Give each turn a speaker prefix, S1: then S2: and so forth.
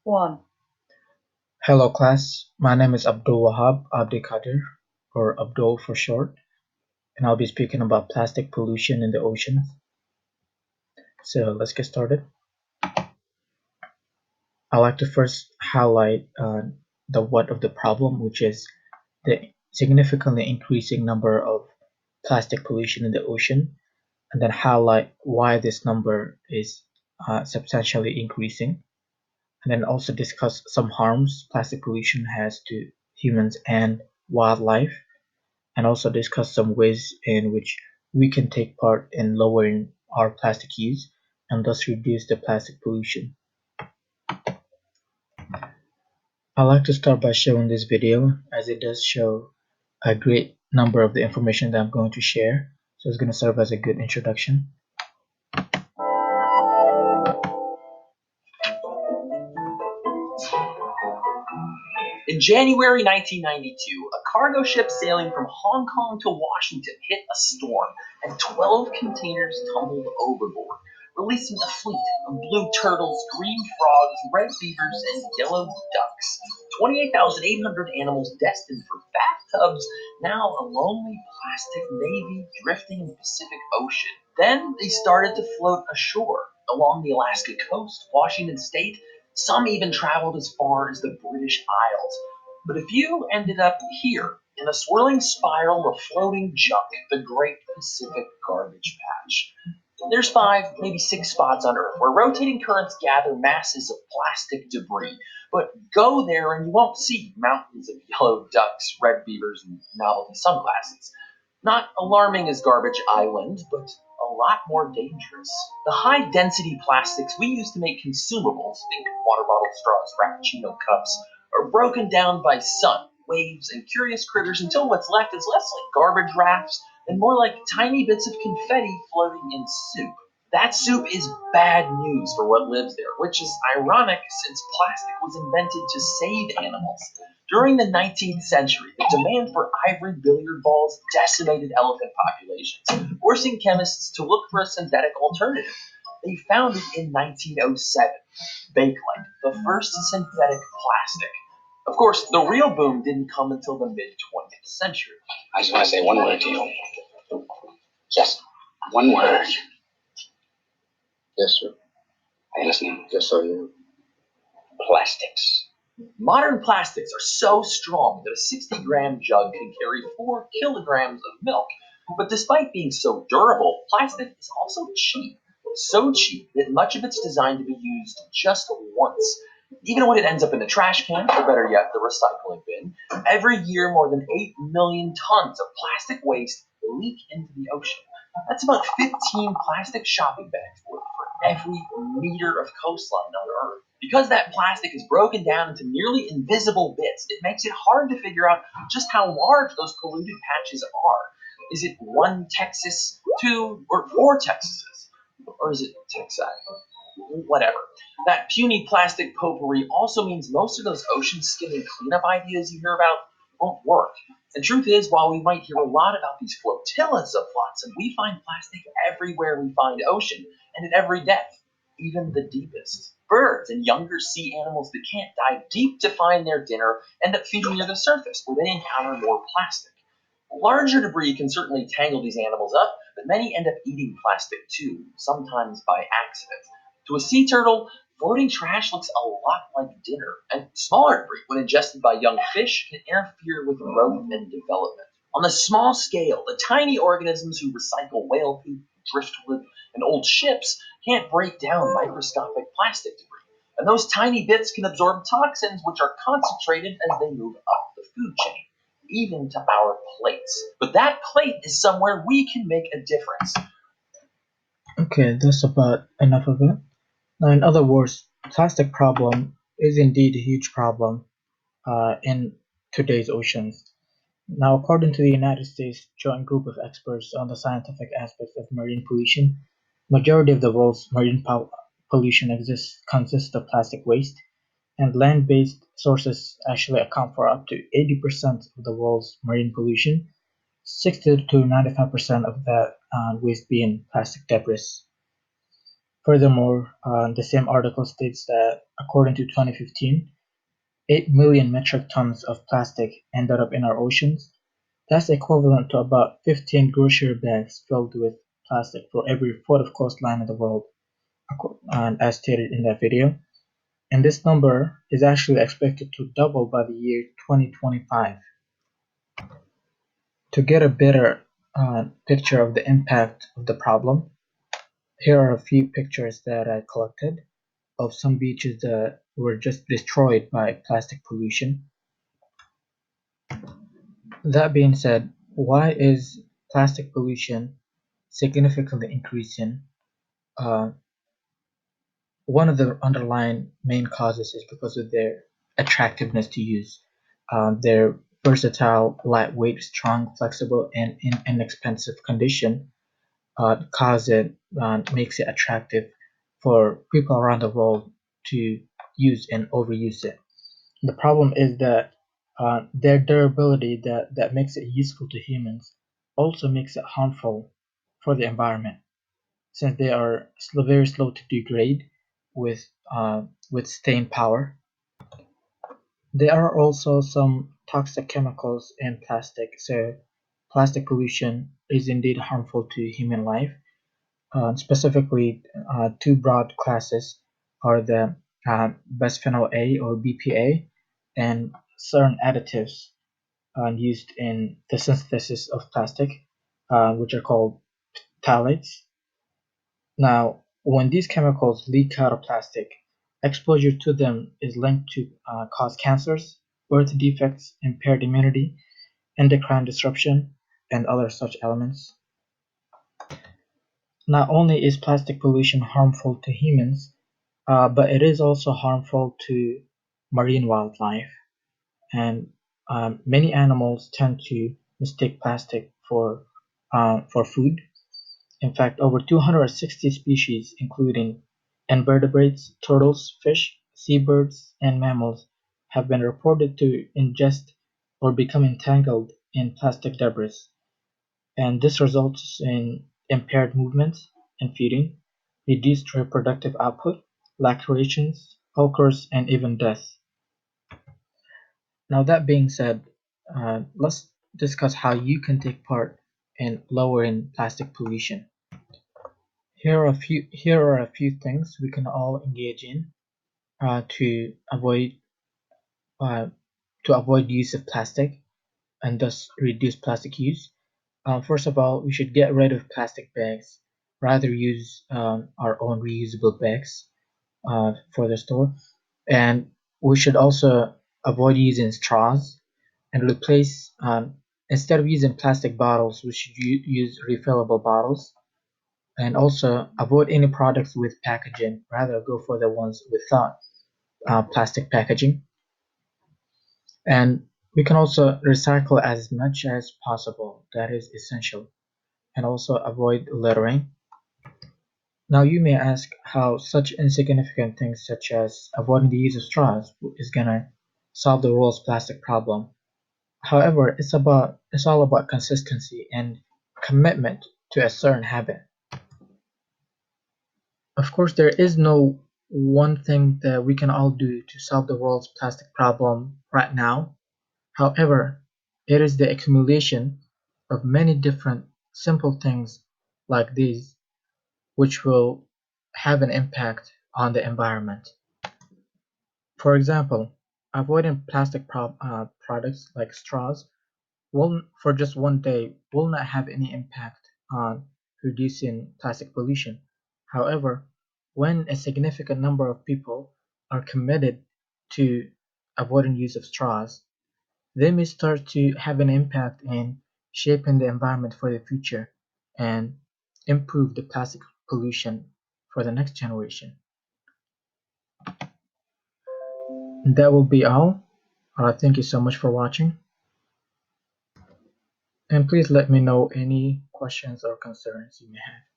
S1: One.
S2: Hello class, my name is Abdul Wahab Abdikadir, or Abdul for short, and I'll be speaking about plastic pollution in the oceans. So let's get started. I'd like to first highlight the what of the problem, which is the significantly increasing number of plastic pollution in the ocean, and then highlight why this number is substantially increasing, and then also discuss some harms plastic pollution has to humans and wildlife, and also discuss some ways in which we can take part in lowering our plastic use and thus reduce the plastic pollution. I like to start by showing this video as it does show a great number of the information that I'm going to share. So it's going to serve as a good introduction.
S1: In January 1992, a cargo ship sailing from Hong Kong to Washington hit a storm and 12 containers tumbled overboard, releasing a fleet of blue turtles, green frogs, red beavers, and yellow ducks. 28,800 animals destined for bathtubs, now a lonely plastic navy drifting in the Pacific Ocean. Then they started to float ashore along the Alaska coast, Washington state. Some even traveled as far as the British Isles. But a few ended up here in a swirling spiral of floating junk, the Great Pacific Garbage Patch. There's five, maybe six spots on Earth where rotating currents gather masses of plastic debris. But go there and you won't see mountains of yellow ducks, red beavers, and novelty sunglasses. Not alarming as Garbage Island, but a lot more dangerous. The high density plastics we use to make consumables, think water bottle straws, Frappuccino cups, are broken down by sun, waves, and curious critters until what's left is less like garbage rafts and more like tiny bits of confetti floating in soup. That soup is bad news for what lives there, which is ironic since plastic was invented to save animals. During the 19th century, the demand for ivory billiard balls decimated elephant populations, forcing chemists to look for a synthetic alternative. They found it in 1907, Bakelite, the first synthetic plastic. Of course, the real boom didn't come until the mid 20th century.
S3: I just want to say one word to you. Just one word.
S2: Yes, sir.
S3: Are you listening?
S2: Yes, sir. Yeah.
S3: Plastics.
S1: Modern plastics are so strong that a 60-gram jug can carry 4 kilograms of milk. But despite being so durable, plastic is also cheap. So cheap that much of it's designed to be used just once. Even when it ends up in the trash can, or better yet, the recycling bin, every year more than 8 million tons of plastic waste leak into the ocean. That's about 15 plastic shopping bags worth for every meter of coastline on Earth. Because that plastic is broken down into nearly invisible bits, it makes it hard to figure out just how large those polluted patches are. Is it one Texas, two, or four Texases? Or is it Texas? Whatever. That puny plastic potpourri also means most of those ocean skimming cleanup ideas you hear about won't work. The truth is, while we might hear a lot about these flotillas of flotsam, we find plastic everywhere we find ocean, and at every depth, even the deepest. Birds and younger sea animals that can't dive deep to find their dinner end up feeding near the surface, where they encounter more plastic. Larger debris can certainly tangle these animals up, but many end up eating plastic too, sometimes by accident. To a sea turtle, floating trash looks a lot like dinner, and smaller debris, when ingested by young fish, can interfere with growth and development. On the small scale, the tiny organisms who recycle whale poop, driftwood, and old ships can't break down microscopic plastic debris, and those tiny bits can absorb toxins which are concentrated as they move up the food chain, even to our plates. But that plate is somewhere we can make a difference.
S2: Okay, that's about enough of it. Now, in other words, plastic problem is indeed a huge problem in today's oceans. Now, according to the United States Joint Group of Experts on the Scientific Aspects of Marine Pollution, majority of the world's pollution consists of plastic waste, and land-based sources actually account for up to 80% of the world's marine pollution, 60 to 95% of that waste being plastic debris. Furthermore, the same article states that according to 2015, 8 million metric tons of plastic ended up in our oceans. That's equivalent to about 15 grocery bags filled with plastic for every foot of coastline in the world, and as stated in that video. And this number is actually expected to double by the year 2025. To get a better picture of the impact of the problem, here are a few pictures that I collected of some beaches that were just destroyed by plastic pollution. That being said, why is plastic pollution significantly increasing? Uh, One of the underlying main causes is because of their attractiveness to use. Their versatile, lightweight, strong, flexible, and inexpensive condition cause it makes it attractive for people around the world to use and overuse it. The problem is that their durability that makes it useful to humans also makes it harmful for the environment since they are very slow to degrade with staying power. There are also some toxic chemicals in plastic, so plastic pollution is indeed harmful to human life. Specifically, two broad classes are the bisphenol A or BPA and certain additives used in the synthesis of plastic, which are called phthalates. Now, when these chemicals leak out of plastic, exposure to them is linked to cause cancers, birth defects, impaired immunity, endocrine disruption, and other such elements. Not only is plastic pollution harmful to humans, but it is also harmful to marine wildlife, and many animals tend to mistake plastic for food. In fact, over 260 species, including invertebrates, turtles, fish, seabirds, and mammals, have been reported to ingest or become entangled in plastic debris, and this results in impaired movement and feeding, reduced reproductive output, lacerations, ulcers, and even death. Now, that being said, let's discuss how you can take part in lowering plastic pollution. Here are a few things we can all engage in to uh, avoid use of plastic and thus reduce plastic use. First of all, we should get rid of plastic bags. Rather use our own reusable bags for the store, and we should also avoid using straws and replace instead of using plastic bottles, we should use refillable bottles, and also avoid any products with packaging. Rather go for the ones without plastic packaging. And we can also recycle as much as possible. That is essential. And also avoid littering. Now you may ask how such insignificant things such as avoiding the use of straws is gonna solve the world's plastic problem. However, it's all about consistency and commitment to a certain habit. Of course, there is no one thing that we can all do to solve the world's plastic problem right now. However, it is the accumulation of many different simple things like these which will have an impact on the environment. For example, avoiding plastic products like straws for just one day will not have any impact on reducing plastic pollution. However, when a significant number of people are committed to avoiding use of straws, they may start to have an impact in shaping the environment for the future and improve the plastic pollution for the next generation. That will be all. Thank you so much for watching, and please let me know any questions or concerns you may have.